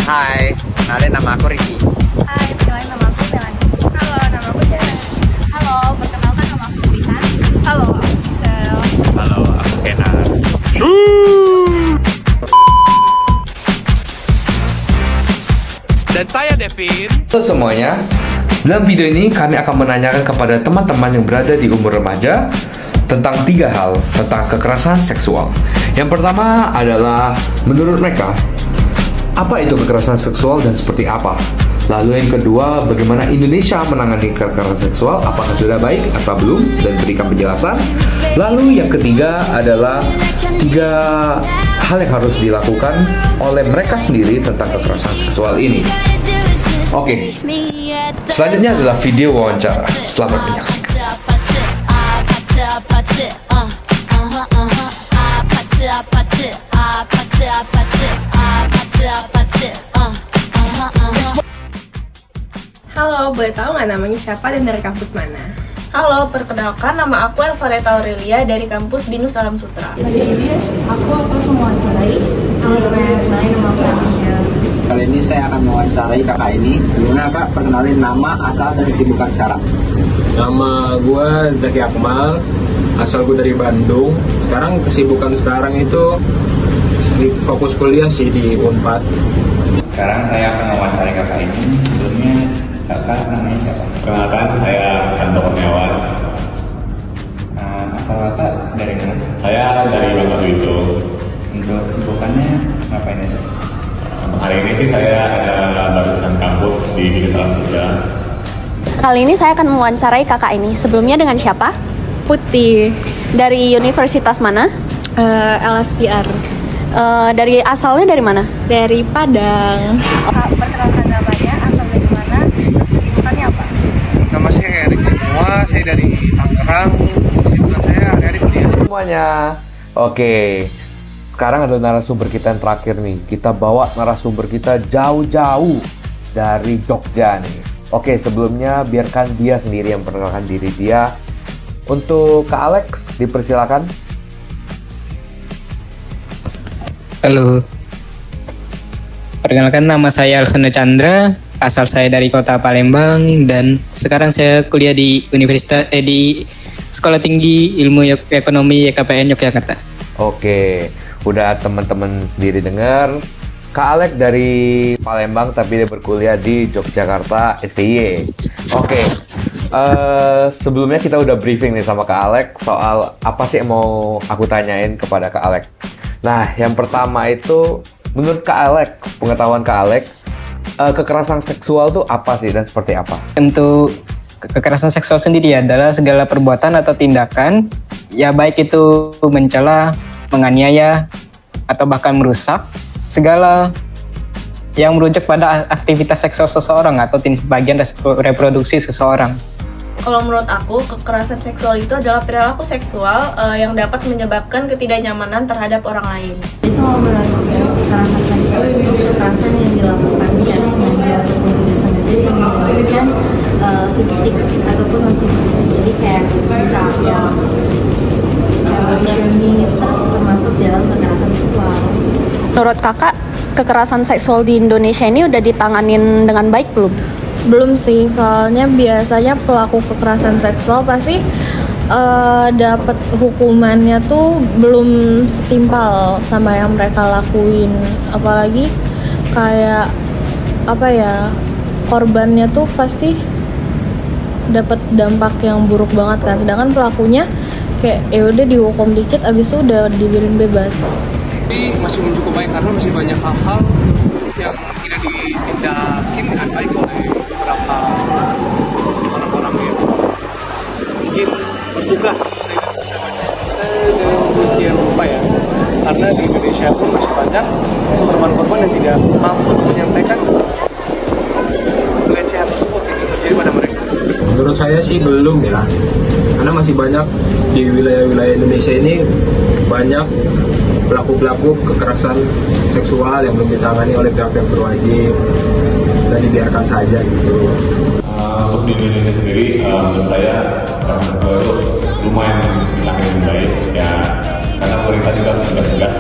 Hai, kenalin nama aku Ricky. Hai, perkenalkan nama aku Melani. Halo, nama aku Jana. Halo, perkenalkan nama aku Rihan. Halo, aku Gisel. Halo, aku Kenan. Dan saya Devin. Halo semuanya, dalam video ini kami akan menanyakan kepada teman-teman yang berada di umur remaja tentang 3 hal tentang kekerasan seksual. Yang pertama adalah menurut mereka, apa itu kekerasan seksual dan seperti apa? Lalu yang kedua, bagaimana Indonesia menangani kekerasan seksual, apakah sudah baik atau belum, dan berikan penjelasan. Lalu yang ketiga adalah 3 hal yang harus dilakukan oleh mereka sendiri tentang kekerasan seksual ini. Oke, selanjutnya adalah video wawancara. Selamat menyaksikan. Halo, boleh tahu nggak namanya siapa dan dari kampus mana? Halo, perkenalkan nama aku Elvareta Aurelia dari kampus Binus Alam Sutra. Pada ini aku akan mewawancarai. Halo, nama aku Aisyah. Kali ini saya akan mewawancarai kakak ini. Sebelumnya kak, perkenalin nama, asal, dan kesibukan sekarang. Nama gue Zaki Akmal. Asal gue dari Bandung. Sekarang kesibukan sekarang itu fokus kuliah sih di Unpad. Sekarang saya akan mewawancarai kakak ini. Sebelumnya kakak namanya siapa? Perkenalkan, saya Santo Kurniawan. Asal kakak dari mana? Saya dari Bangka itu. Untuk kesibukannya ngapain aja? Hari ini sih saya ada barusan kampus di Binus Alam Sutra. Kali ini saya akan mewawancarai kakak ini. Sebelumnya dengan siapa? Putih, Dari universitas mana? LSPR, Dari asalnya dari mana? dari Padang. Perkenalkan namanya, asal dari mana, terus kesibukannya apa? Nama saya Erik semua, saya dari Tangerang. Kesibukan saya hari-hari kuliah. Semuanya. Oke, sekarang adalah narasumber kita yang terakhir nih. Kita bawa narasumber kita jauh-jauh dari Jogja nih. Oke, sebelumnya biarkan dia sendiri yang memperkenalkan diri dia. Untuk Kak Alex, dipersilakan. Halo, perkenalkan nama saya Alexander Chandra, asal saya dari kota Palembang dan sekarang saya kuliah di di Sekolah Tinggi Ilmu Ekonomi YKPN Yogyakarta. Oke, udah teman-teman sendiri dengar. Kak Alex dari Palembang tapi dia berkuliah di Yogyakarta STY. Oke, sebelumnya kita udah briefing nih sama Kak Alex soal apa sih yang mau aku tanyain kepada Kak Alex. Nah, yang pertama itu menurut Kak Alex, pengetahuan Kak Alex, kekerasan seksual tuh apa sih dan seperti apa? Untuk kekerasan seksual sendiri adalah segala perbuatan atau tindakan, ya baik itu mencela, menganiaya, atau bahkan merusak, segala yang merujuk pada aktivitas seksual seseorang atau bagian reproduksi seseorang. Kalau menurut aku, kekerasan seksual itu adalah perilaku seksual yang dapat menyebabkan ketidaknyamanan terhadap orang lain. Itu berarti kekerasan seksual itu kekerasan yang dilakukan secara sengaja ataupun tidak sengaja yang melibatkan fisik ataupun non fisik. Jadi kayak misalnya body shaming itu termasuk dalam kekerasan seksual. Menurut kakak, kekerasan seksual di Indonesia ini udah ditanganin dengan baik belum? Belum sih, soalnya biasanya pelaku kekerasan seksual pasti dapat hukumannya tuh belum setimpal sama yang mereka lakuin. Apalagi kayak apa ya, korbannya tuh pasti dapat dampak yang buruk banget kan. Sedangkan pelakunya kayak ya udah dihukum dikit, abis itu udah dibiarin bebas. Jadi masih cukup baik karena masih banyak hal-hal yang tidak ditindakin dengan baik oleh beberapa orang-orang yang mungkin bertugas sedemikian rupa ya. Karena di Indonesia pun masih banyak korban-korban yang tidak mampu untuk menyampaikan pelecehan tersebut yang terjadi pada mereka. Menurut saya sih belum ya. Karena masih banyak di wilayah-wilayah Indonesia ini banyak pelaku-pelaku kekerasan seksual yang belum ditangani oleh pihak yang berwajib dan dibiarkan saja gitu. Untuk di Indonesia sendiri, menurut saya kekerasan seksual itu lumayan ditangani dengan baik ya, karena pemerintah juga harus tegas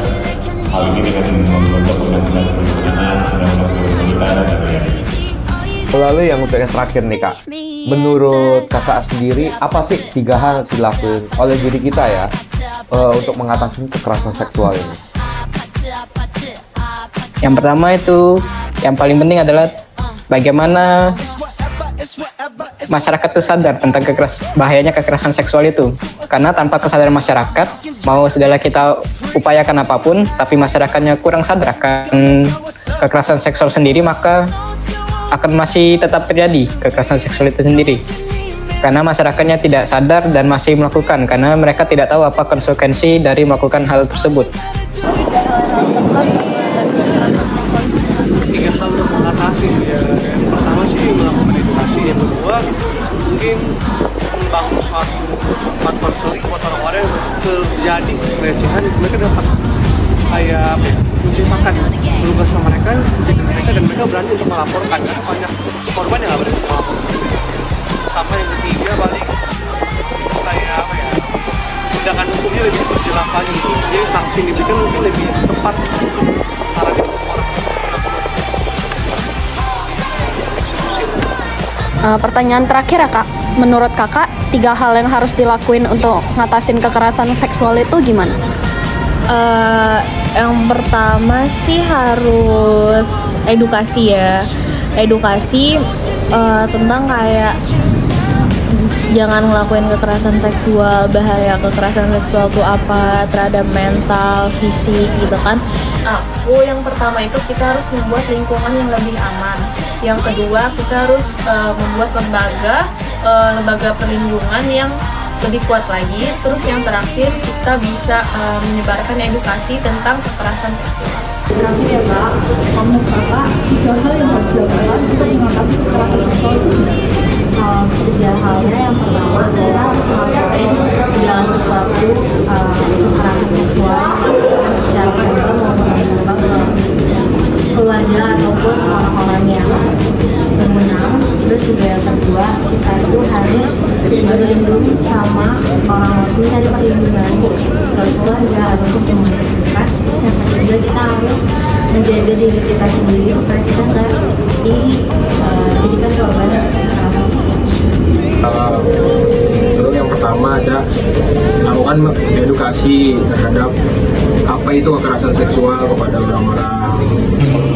hal ini dengan membentuk undang-undang perlindungan Lalu yang untuk yang terakhir nih Kak, menurut Kakak sendiri apa sih 3 hal yang dilakukan oleh diri kita ya untuk mengatasi kekerasan seksual ini? Yang pertama itu, yang paling penting adalah bagaimana masyarakat itu sadar tentang bahayanya kekerasan seksual itu. Karena tanpa kesadaran masyarakat, mau segala kita upayakan apapun, tapi masyarakatnya kurang sadar akan kekerasan seksual sendiri, maka akan masih tetap terjadi kekerasan seksual itu sendiri. Karena masyarakatnya tidak sadar dan masih melakukan, karena mereka tidak tahu apa konsekuensi dari melakukan hal tersebut. 3 hal untuk mengatasi ya. Yang pertama sih melakukan edukasi, yang kedua mungkin membangun suatu tempat konseling buat orang-orang yang terjadi pelecehan, mereka dapat kayak menceritakan keluh sama mereka dan mereka berani untuk melaporkan, karena banyak korban yang nggak berani untuk melaporkan. Sama yang ketiga paling kayak apa ya, tindakan hukumnya lebih jelas lagi gitu, jadi sanksi yang diberikan mungkin lebih tepat untuk sasaran itu. Pertanyaan terakhir ya Kak, menurut Kakak 3 hal yang harus dilakuin untuk ngatasin kekerasan seksual itu gimana? Yang pertama sih harus edukasi ya, edukasi tentang kayak jangan ngelakuin kekerasan seksual, bahaya kekerasan seksual itu apa terhadap mental, fisik gitu kan. Yang pertama itu kita harus membuat lingkungan yang lebih aman. Yang kedua kita harus membuat lembaga perlindungan yang lebih kuat lagi. Terus yang terakhir kita bisa menyebarkan edukasi tentang kekerasan seksual. Terakhir ya Kak, menurut Kakak 3 hal yang harus dilakukan untuk mengatasi kekerasan seksual itu gimana? 3 halnya, yang pertama adalah harus melakukan segala sesuatu kekerasan seksual secara verbal maupun ke keluarga ataupun orang-orang yang berwenang. Terus juga yang kedua, kita itu harus berlindung sama orang-orang, mencari perlindungan ke keluarga ataupun komunitas. Terus yang ketiga, kita harus menjaga diri kita sendiri supaya kita nggak dijadikan korban kekerasan. Untuk yang pertama ada melakukan edukasi terhadap apa itu kekerasan seksual kepada orang-orang.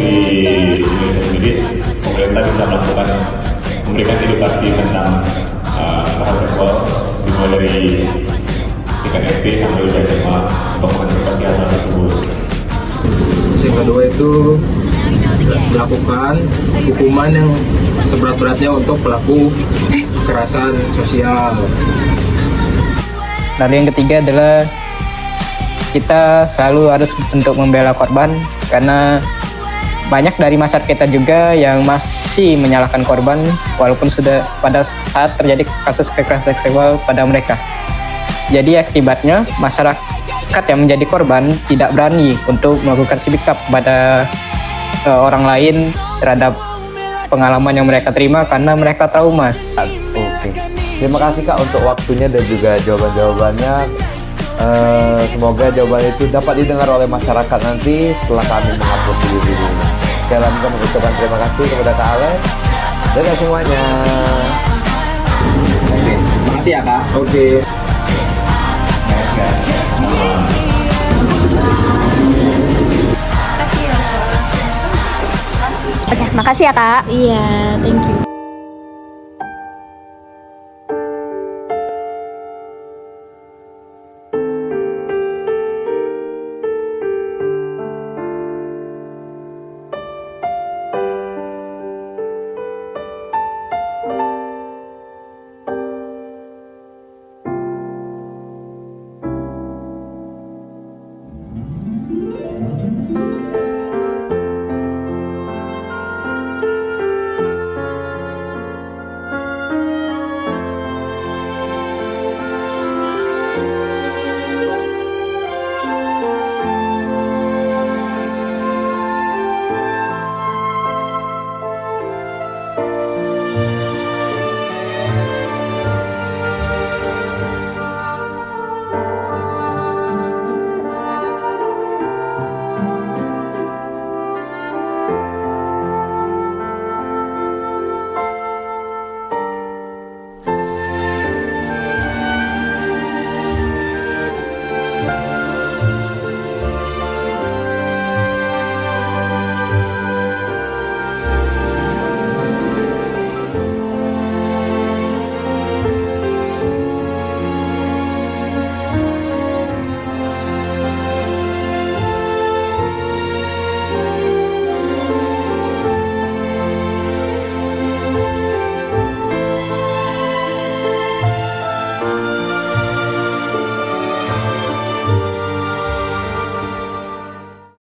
Di Indonesia sendiri, pemerintah bisa memberikan edukasi tentang kekerasan seksual dimulai dari tingkat SD sampai usia SMA untuk mengantisipasi hal tersebut. Yang kedua itu melakukan hukuman yang seberat-beratnya untuk pelaku kekerasan sosial. Lalu yang ketiga adalah kita selalu harus untuk membela korban, karena banyak dari masyarakat kita juga yang masih menyalahkan korban walaupun sudah pada saat terjadi kasus kekerasan seksual pada mereka. Jadi akibatnya masyarakat yang menjadi korban tidak berani untuk melakukan speak up pada orang lain terhadap pengalaman yang mereka terima karena mereka trauma. Oke. Terima kasih Kak untuk waktunya dan juga jawaban-jawabannya. Semoga jawaban itu dapat didengar oleh masyarakat nanti setelah kami mengupload video ini. Sekali lagi kami ucapkan terima kasih kepada Kak Alex dan semuanya. Oke, makasih ya Kak. Oke. Oke, makasih ya Kak. Iya, thank you.